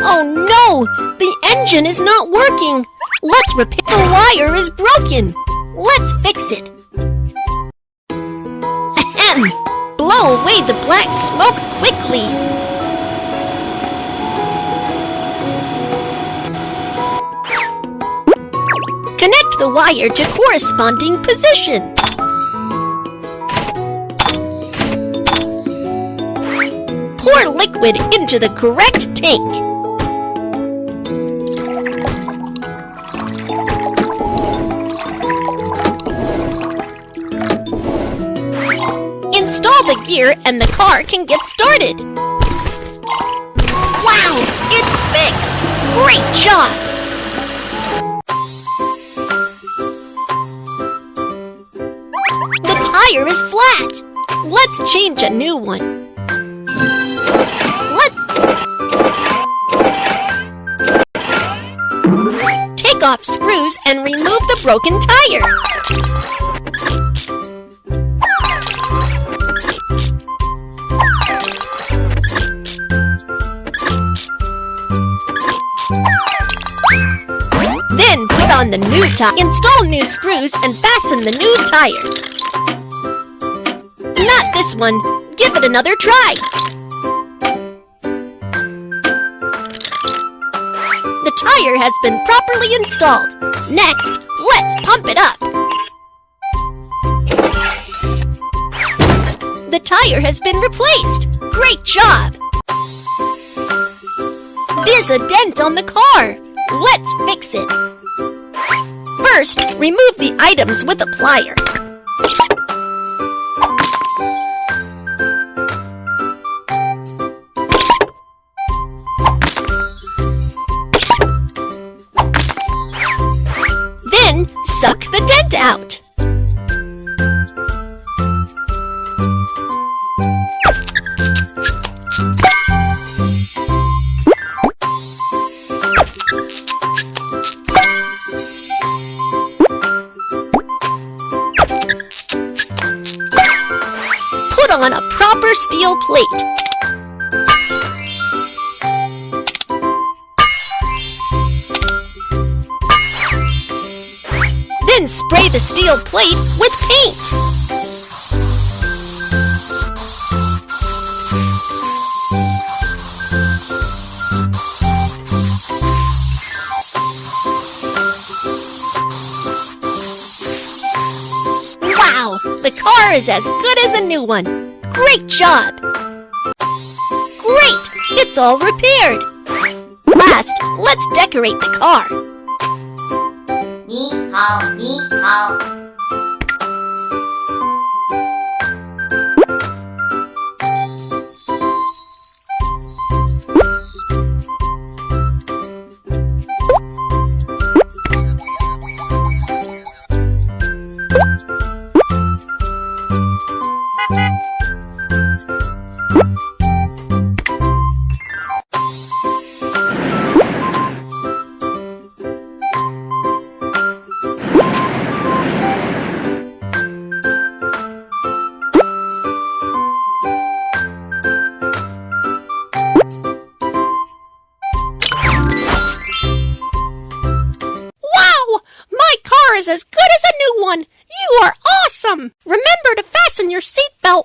Oh no! The engine is not working! Let's repair. The wire is broken! Let's fix it! Ahem! Blow away the black smoke quickly! Connect the wire to corresponding position. Pour liquid into the correct tank. Install the gear and the car can get started. Wow! It's fixed! Great job! The tire is flat. Let's change a new one. Take off screws and remove the broken tire. Then put on the new tire. Install new screws and fasten the new tire. Not this one. Give it another try. The tire has been properly installed. Next, let's pump it up. The tire has been replaced. Great job! There's a dent on the car. Let's fix it. First, remove the items with a plier. Then, suck the dent out. Put on a proper steel plate. Then spray the steel plate with paint. Wow! The car is as good as a new one. Great job! Great! It's all repaired. Last, let's decorate the car. 你好，你好。 Is as good as a new one. You are awesome! Remember to fasten your seatbelt.